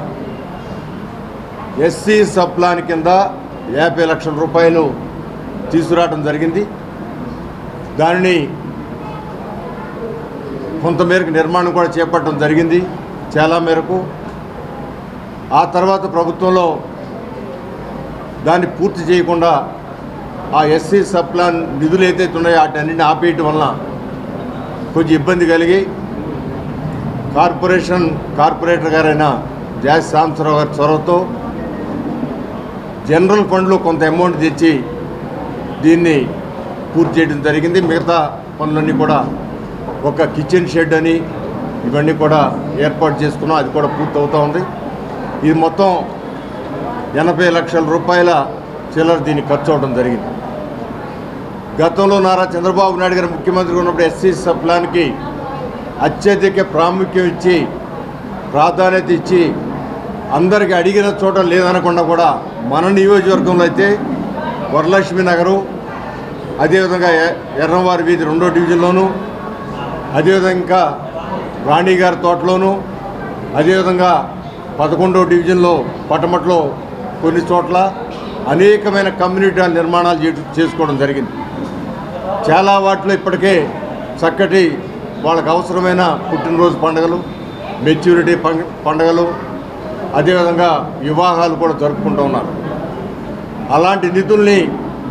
ఎస్సీ సప్లాన్ కింద 50 లక్షల రూపాయలు తీసుకురావడం జరిగింది. దానిని కొంతమేరకు నిర్మాణం కూడా చేపట్టడం జరిగింది, చాలా మేరకు. ఆ తర్వాత ప్రభుత్వంలో దాన్ని పూర్తి చేయకుండా ఆ ఎస్సీ సప్లాన్ నిధులు ఏదైతే ఉన్నాయో వాటన్నింటిని ఆపేయటం వలన కొంచెం ఇబ్బంది కలిగి కార్పొరేటర్ గారైన జాస్ సాంబశివరావు గారి చొరవతో జనరల్ ఫండ్లో కొంత అమౌంట్ తెచ్చి దీన్ని పూర్తి చేయడం జరిగింది. మిగతా పనులన్నీ కూడా ఒక కిచెన్ షెడ్ అని ఇవన్నీ కూడా ఏర్పాటు చేసుకున్నాం, అది కూడా పూర్తి అవుతూ ఉంది. ఇది మొత్తం 80 లక్షల రూపాయల చిల్లర దీనికి ఖర్చు అవడం జరిగింది. గతంలో నారా చంద్రబాబు నాయుడు గారు ముఖ్యమంత్రిగా ఉన్నప్పుడు ఎస్సీ సప్లాన్కి అత్యధిక ప్రాముఖ్యం ఇచ్చి ప్రాధాన్యత ఇచ్చి అందరికీ అడిగిన చోట లేదనకుండా కూడా మన నియోజకవర్గంలో అయితే వరలక్ష్మి నగరు, అదేవిధంగా ఎర్రంవారి వీధి 2వ డివిజన్లోను, అదేవిధంగా ఇంకా రాణిగారి తోటలోను, అదేవిధంగా 11వ డివిజన్లో పటమట్లో కొన్ని చోట్ల అనేకమైన కమ్యూనిటీ నిర్మాణాలు చేసుకోవడం జరిగింది. చాలా వాటిలో ఇప్పటికే చక్కటి వాళ్ళకు అవసరమైన పుట్టినరోజు పండుగలు, మెచ్యూరిటీ పండుగలు, అదేవిధంగా వివాహాలు కూడా జరుపుకుంటూ ఉన్నారు. అలాంటి నిధుల్ని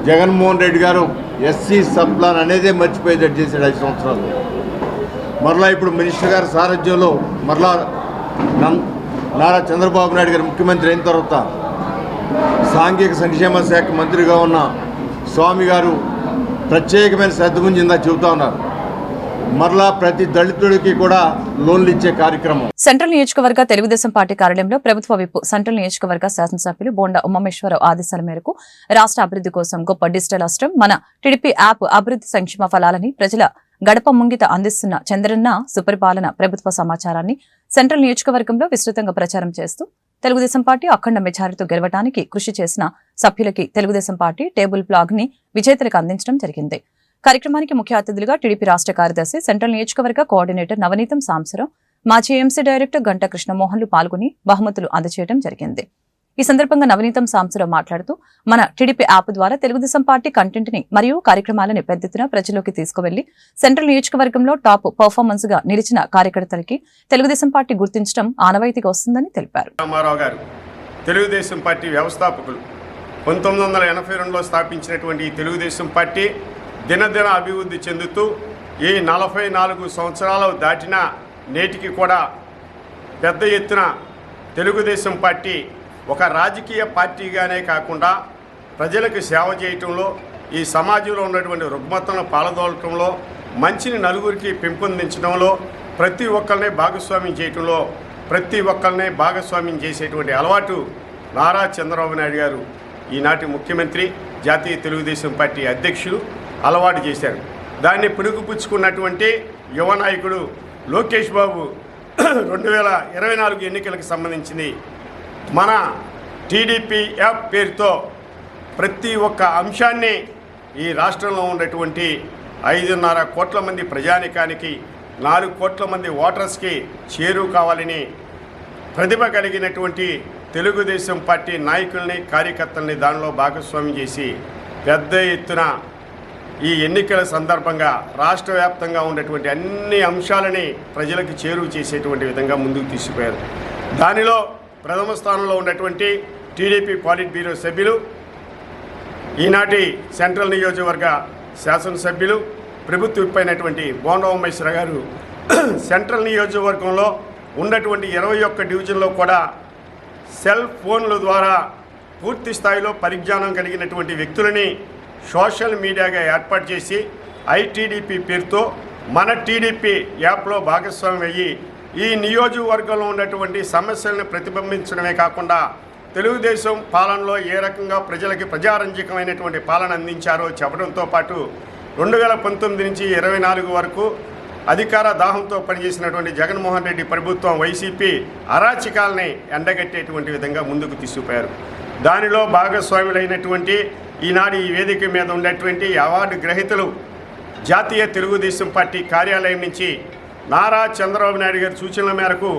జగన్మోహన్ రెడ్డి గారు ఎస్సీ సప్లాన్ అనేదే మర్చిపోయేటట్టు చేశాడు 5 సంవత్సరాలు. మరలా ఇప్పుడు మినిస్టర్ గారి సారథ్యంలో మరలా నారా చంద్రబాబు నాయుడు గారు ముఖ్యమంత్రి అయిన తర్వాత సాంఘిక సంక్షేమ శాఖ మంత్రిగా ఉన్న స్వామి గారు ప్రత్యేకమైన శ్రద్ధ గురించి ఇందా చెబుతూ ఉన్నారు. మరలా ప్రతి దళితుడికి కూడా లోన్లు ఇచ్చే కార్యక్రమం. సెంట్రల్ నియోజకవర్గ తెలుగుదేశం పార్టీ కార్యాలయంలో ప్రభుత్వ విప్ సెంట్రల్ నియోజకవర్గ శాసనసభ్యులు బోండా ఉమామేశ్వరరావు ఆదేశాల మేరకు రాష్ట్ర అభివృద్ధి కోసం గొప్ప డిజిటల్ అస్త్రం మన టీడీపీ యాప్ అభివృద్ధి సంక్షేమ ఫలాలని ప్రజల గడప ముంగిత అందిస్తున్న చంద్రన్న సుపరిపాలన ప్రభుత్వ సమాచారాన్ని సెంట్రల్ నియోజకవర్గంలో విస్తృతంగా ప్రచారం చేస్తూ తెలుగుదేశం పార్టీ అఖండ మెజారిటీతో గెలవడానికి కృషి చేసిన సభ్యులకి తెలుగుదేశం పార్టీ టేబుల్ ప్లాగ్ ని విజేతలకు అందించడం జరిగింది. కార్యక్రమానికి ముఖ్య అతిథులుగా టీడీపీ రాష్ట్ర కార్యదర్శి సెంట్రల్ నియోజకవర్గ కోఆర్డినేటర్ నవనీతం సాంబశివరావు, మాజీ ఎంసీ డైరెక్టర్ గంటా కృష్ణమోహన్లు పాల్గొని బహుమతులు అందజేయడం జరిగింది. ఈ సందర్భంగా నవనీతం సాంబశివరావు మాట్లాడుతూ మన టీడీపీ యాప్ ద్వారా తెలుగుదేశం పార్టీ కంటెంట్ ని మరియు కార్యక్రమాలను పెద్ద ఎత్తున ప్రజల్లోకి తీసుకువెళ్లి సెంట్రల్ నియోజకవర్గంలో టాప్ పర్ఫార్మెన్స్ గా నిలిచిన కార్యకర్తలకి తెలుగుదేశం పార్టీ గుర్తించడం ఆనవాయితీగా వస్తుందని తెలిపారు. రామారావు గారు తెలుగుదేశం పార్టీ వ్యవస్థాపకులు 1982లో స్థాపించినటువంటి ఈ తెలుగుదేశం పార్టీ దినదిన అభివృద్ధి చెందుతూ ఈ 44 సంవత్సరాలు దాటిన నేటికి కూడా పెద్ద ఎత్తున తెలుగుదేశం పార్టీ ఒక రాజకీయ పార్టీగానే కాకుండా ప్రజలకు సేవ చేయటంలో, ఈ సమాజంలో ఉన్నటువంటి రుగ్మతలను పాలదోలటంలో, మంచిని నలుగురికి పెంపొందించడంలో, ప్రతి ఒక్కరిని భాగస్వామ్యం చేయటంలో, ప్రతి ఒక్కరిని భాగస్వామ్యం చేసేటువంటి అలవాటు నారా చంద్రబాబు నాయుడు గారు ఈనాటి ముఖ్యమంత్రి, జాతీయ తెలుగుదేశం పార్టీ అధ్యక్షులు అలవాటు చేశారు. దాన్ని పుణుకుపుచ్చుకున్నటువంటి యువ నాయకుడు లోకేష్ బాబు 2024 ఎన్నికలకు సంబంధించింది మన టీడీపీ యాప్ పేరుతో ప్రతి ఒక్క అంశాన్ని ఈ రాష్ట్రంలో ఉన్నటువంటి 5.5 కోట్ల మంది ప్రజానికానికి, 4 కోట్ల మంది ఓటర్స్కి చేరువ కావాలని ప్రతిభ కలిగినటువంటి తెలుగుదేశం పార్టీ నాయకుల్ని, కార్యకర్తల్ని దానిలో భాగస్వామ్యం చేసి పెద్ద ఎత్తున ఈ ఎన్నికల సందర్భంగా రాష్ట్ర వ్యాప్తంగా ఉన్నటువంటి అన్ని అంశాలని ప్రజలకు చేరువ చేసేటువంటి విధంగా ముందుకు తీసుకుపోయారు. దానిలో ప్రథమ స్థానంలో ఉన్నటువంటి టీడీపీ పాలిట్ బ్యూరో సభ్యులు, ఈనాటి సెంట్రల్ నియోజకవర్గ శాసనసభ్యులు, ప్రభుత్వ విప్ అయినటువంటి బోండా ఉమేశ్వర గారు సెంట్రల్ నియోజకవర్గంలో ఉన్నటువంటి 21 డివిజన్లో కూడా సెల్ ఫోన్ల ద్వారా పూర్తి స్థాయిలో పరిజ్ఞానం కలిగినటువంటి వ్యక్తులని సోషల్ మీడియాగా ఏర్పాటు చేసి ఐటీడీపీ పేరుతో మన టీడీపీ యాప్లో భాగస్వామ్యం అయ్యి ఈ నియోజకవర్గంలో ఉన్నటువంటి సమస్యలను ప్రతిబింబించడమే కాకుండా తెలుగుదేశం పాలనలో ఏ రకంగా ప్రజలకి ప్రజారంజకమైనటువంటి పాలన అందించారో చెప్పడంతో పాటు 2019 నుంచి 24 వరకు అధికార దాహంతో పనిచేసినటువంటి జగన్మోహన్ రెడ్డి ప్రభుత్వం వైసీపీ అరాచకాలని ఎండగట్టేటువంటి విధంగా ముందుకు తీసుకుపోయారు. దానిలో భాగస్వాములైనటువంటి ఈనాడు ఈ వేదిక మీద ఉన్నటువంటి అవార్డు గ్రహీతలు జాతీయ తెలుగుదేశం పార్టీ కార్యాలయం నుంచి నారా చంద్రబాబు నాయుడు గారి సూచనల మేరకు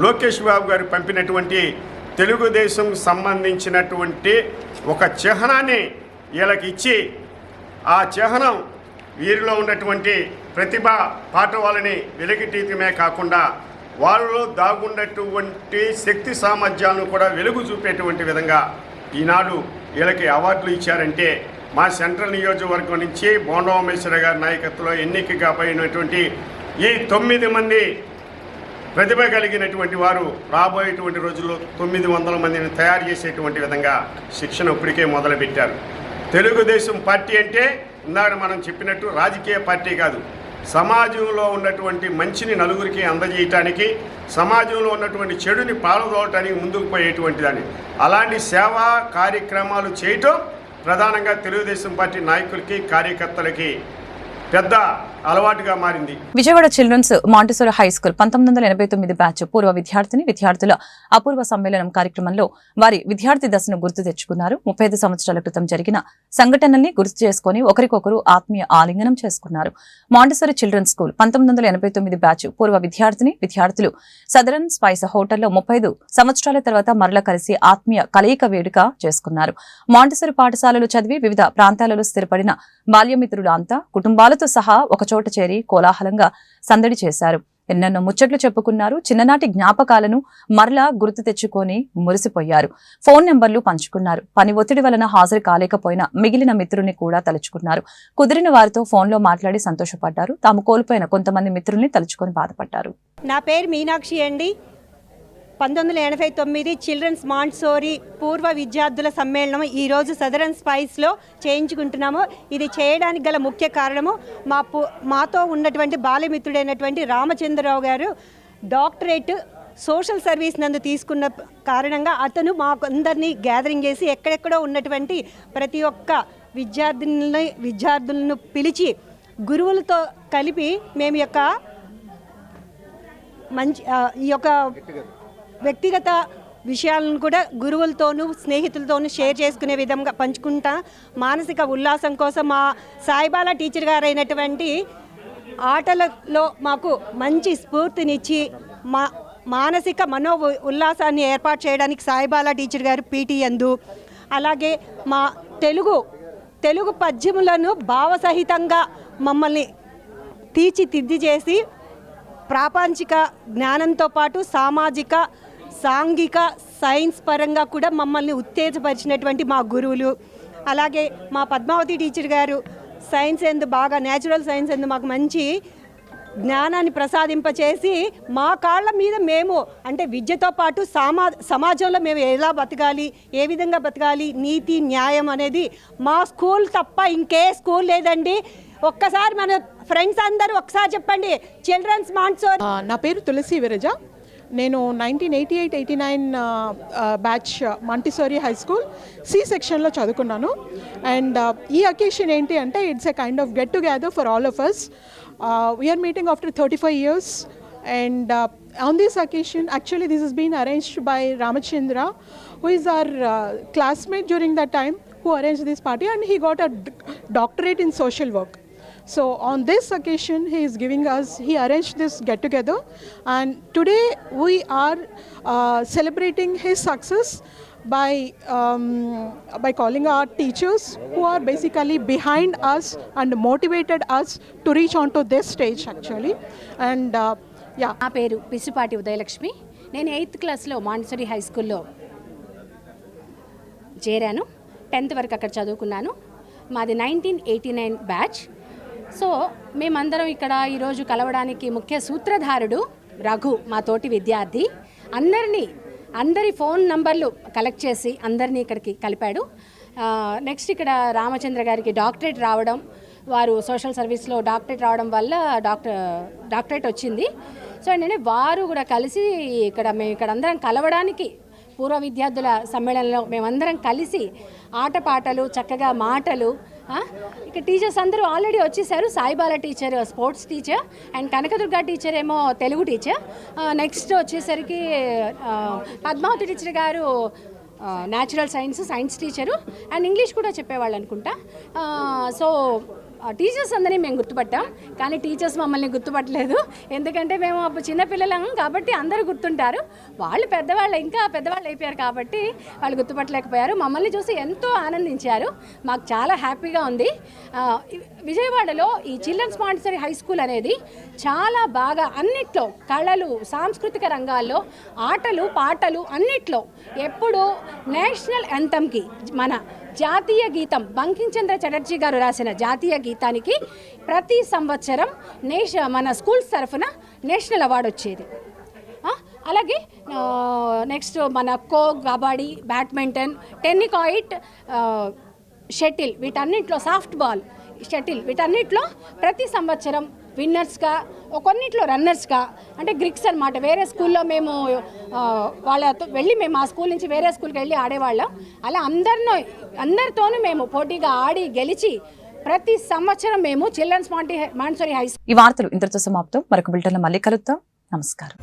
లోకేష్ బాబు గారు పంపినటువంటి తెలుగుదేశం సంబంధించినటువంటి ఒక చిహ్నాన్ని వీళ్ళకి ఇచ్చి ఆ చిహ్నం వీరిలో ఉన్నటువంటి ప్రతిభ పాఠవాలని వెలికితీయటమే కాకుండా వాళ్ళలో దాగున్నటువంటి శక్తి సామర్థ్యాలను కూడా వెలుగు చూపేటువంటి విధంగా ఈనాడు వీళ్ళకి అవార్డులు ఇచ్చారంటే మా సెంట్రల్ నియోజకవర్గం నుంచి బోండా ఉమేశ్వర గారి నాయకత్వంలో ఎన్నిక కాబోయినటువంటి ఈ 9 మంది ప్రతిభ కలిగినటువంటి వారు రాబోయేటువంటి రోజుల్లో 900 మందిని తయారు చేసేటువంటి విధంగా శిక్షణ ఇప్పటికే మొదలుపెట్టారు. తెలుగుదేశం పార్టీ అంటే ఇందాక మనం చెప్పినట్టు రాజకీయ పార్టీ కాదు, సమాజంలో ఉన్నటువంటి మంచిని నలుగురికి అందజేయటానికి, సమాజంలో ఉన్నటువంటి చెడుని పాల్గొనడానికి ముందుకు పోయేటువంటి దాన్ని, అలాంటి సేవా కార్యక్రమాలు చేయటం ప్రధానంగా తెలుగుదేశం పార్టీ నాయకులకి, కార్యకర్తలకి పెద్ద అలవాటుగా మారింది. Vijayawada children's Montessori high school 1989 batch పూర్వ విద్యార్థుల అపూర్వ సమ్మేళనం కార్యక్రమంలో వారి విద్యార్థి దశను గుర్తు తెచ్చుకున్నారు. 35 సంవత్సరాల క్రితం జరిగిన సంఘటనల్ని గుర్తు చేసుకుని ఒకరికొకరు ఆత్మీయ ఆలింగనం చేసుకున్నారు. మాంటిసోరీ చిల్డ్రన్స్ స్కూల్ 1989 బ్యాచ్ పూర్వ విద్యార్థులు సదరన్ స్పైస్ హోటల్లో 35 సంవత్సరాల తర్వాత మరల కలిసి ఆత్మీయ కలయిక వేడుక చేసుకున్నారు. మాంటిసోరీ పాఠశాలలు చదివి వివిధ ప్రాంతాలలో స్థిరపడిన బాల్యమిత్రులు అంతా కుటుంబాలతో సహా ఒకచోట చేరి కోలాహలంగా సందడి చేశారు. ఎన్నెన్నో ముచ్చట్లు చెప్పుకున్నారు. చిన్ననాటి జ్ఞాపకాలను మరలా గుర్తు తెచ్చుకొని మురిసిపోయారు. ఫోన్ నెంబర్లు పంచుకున్నారు. పని ఒత్తిడి వలన హాజరు కాలేకపోయిన మిగిలిన మిత్రుల్ని కూడా తలుచుకున్నారు. కుదిరిన వారితో ఫోన్లో మాట్లాడి సంతోషపడ్డారు. తాము కోల్పోయిన కొంతమంది మిత్రుల్ని తలుచుకొని బాధపడ్డారు. నా పేరు మీనాక్షి అండి. 1989 చిల్డ్రన్స్ మాంటిసోరీ పూర్వ విద్యార్థుల సమ్మేళనం ఈరోజు సదరన్ స్పైస్లో చేయించుకుంటున్నాము. ఇది చేయడానికి గల ముఖ్య కారణము మాతో ఉన్నటువంటి బాల్యమిత్రుడైనటువంటి రామచంద్రరావు గారు డాక్టరేట్ సోషల్ సర్వీస్ నందు తీసుకున్న కారణంగా అతను మాకు అందరినీ గ్యాదరింగ్ చేసి ఎక్కడెక్కడో ఉన్నటువంటి ప్రతి ఒక్క విద్యార్థులను పిలిచి గురువులతో కలిపి మేము ఈ యొక్క వ్యక్తిగత విషయాలను కూడా గురువులతోనూ స్నేహితులతోనూ షేర్ చేసుకునే విధంగా పంచుకుంటా మానసిక ఉల్లాసం కోసం మా సాయిబాలా టీచర్ గారైనటువంటి ఆటలలో మాకు మంచి స్ఫూర్తినిచ్చి మానసిక మనో ఉల్లాసాన్ని ఏర్పాటు చేయడానికి సాయిబాలా టీచర్ గారు పీటీ యందు, అలాగే మా తెలుగు పద్యములను భావసహితంగా మమ్మల్ని తీర్చిదిద్ది చేసి ప్రాపంచిక జ్ఞానంతో పాటు సామాజిక సాంఘిక సైన్స్ పరంగా కూడా మమ్మల్ని ఉత్తేజపరిచినటువంటి మా గురువులు, అలాగే మా పద్మావతి టీచర్ గారు సైన్స్ ఎందు బాగా న్యాచురల్ సైన్స్ ఎందు మాకు మంచి జ్ఞానాన్ని ప్రసాదింపచేసి మా కాళ్ళ మీద మేము అంటే విద్యతో పాటు సమాజంలో మేము ఎలా బతకాలి, ఏ విధంగా బతకాలి, నీతి న్యాయం అనేది మా స్కూల్ తప్ప ఇంకే స్కూల్ లేదండి. ఒక్కసారి మన ఫ్రెండ్స్ అందరూ ఒకసారి చెప్పండి, చిల్డ్రన్స్ మాంట్సోరీ. నా పేరు తులసి విరజ. నేను 1988-89 batch Montessori high school C సెక్షన్లో చదువుకున్నాను. అండ్ ఈ అకేషన్ ఏంటి అంటే it's a kind of get together for all of us. We are meeting after 35 years. And on this occasion, actually this has been arranged by Ramachandra, who is our classmate during that time, who arranged this party, and he got a doctorate in social work. So on this occasion, he arranged this get together, and today we are celebrating his success by calling our teachers who are basically behind us and motivated us to reach onto this stage actually. And yeah. నా పేరు పిసుపాటి ఉదయలక్ష్మి. నేను 8th క్లాస్లో మాంటిసోరీ హై స్కూల్లో చేరాను. 10th వరకు అక్కడ చదువుకున్నాను. మాది 1989 బ్యాచ్. సో మేమందరం ఇక్కడ ఈరోజు కలవడానికి ముఖ్య సూత్రధారుడు రఘు, మా తోటి విద్యార్థి. అందరి ఫోన్ నంబర్లు కలెక్ట్ చేసి అందరినీ ఇక్కడికి కలిపాడు. నెక్స్ట్ ఇక్కడ రామచంద్ర గారికి డాక్టరేట్ రావడం, వారు సోషల్ సర్వీస్లో డాక్టరేట్ రావడం వల్ల డాక్టరేట్ వచ్చింది. సో ఏంటంటే వారు కూడా కలిసి మేము ఇక్కడ అందరం కలవడానికి పూర్వ విద్యార్థుల సమ్మేళనంలో మేమందరం కలిసి ఆటపాటలు, చక్కగా మాటలు. ఇక టీచర్స్ అందరూ ఆల్రెడీ వచ్చేసారు. Saibala teacher sports teacher, and Kanakadurga teacher ఏమో తెలుగు టీచర్. నెక్స్ట్ వచ్చేసరికి Padmavathi teacher garu natural science teacher, and English కూడా చెప్పేవాళ్ళు అనుకుంటా. సో టీచర్స్ అందరినీ మేము గుర్తుపట్టాం, కానీ టీచర్స్ మమ్మల్ని గుర్తుపట్టలేదు. ఎందుకంటే మేము అప్పుడు చిన్నపిల్లలం కాబట్టి అందరూ గుర్తుంటారు. వాళ్ళు ఇంకా పెద్దవాళ్ళు అయిపోయారు కాబట్టి వాళ్ళు గుర్తుపట్టలేకపోయారు. మమ్మల్ని చూసి ఎంతో ఆనందించారు. మాకు చాలా హ్యాపీగా ఉంది. విజయవాడలో ఈ చిల్డ్రన్స్ మాంటిసోరీ హై స్కూల్ అనేది చాలా బాగా అన్నిట్లో కళలు, సాంస్కృతిక రంగాల్లో, ఆటలు పాటలు అన్నిట్లో ఎప్పుడూ నేషనల్ యాంథమ్కి మన జాతీయ గీతం బంకించంద్ర చటర్జీ గారు రాసిన జాతీయ గీతానికి ప్రతి సంవత్సరం మన స్కూల్స్ తరఫున నేషనల్ అవార్డు వచ్చేది. అలాగే నెక్స్ట్ మన kho, kabaddi, badminton, tennikoit, shuttle, వీటన్నిటిలో సాఫ్ట్ బాల్, షటిల్, వీటన్నిటిలో ప్రతి సంవత్సరం విన్నర్స్గా, కొన్నిట్లో రన్నర్స్గా, అంటే గ్రిక్స్ అనమాట. వేరే స్కూల్లో మేము వాళ్ళతో వెళ్ళి మేము ఆ స్కూల్ నుంచి వేరే స్కూల్కి వెళ్ళి ఆడేవాళ్ళం. అలా అందరితోనూ మేము పోటీగా ఆడి గెలిచి ప్రతి సంవత్సరం మేము చిల్డ్రన్స్ మాంటిసోరీ హై స్కూల్. ఈ వార్తలు ఇంతటితో సమాప్తం. మరొక బులెటిన్లో మళ్ళీ కలుద్దాం. నమస్కారం.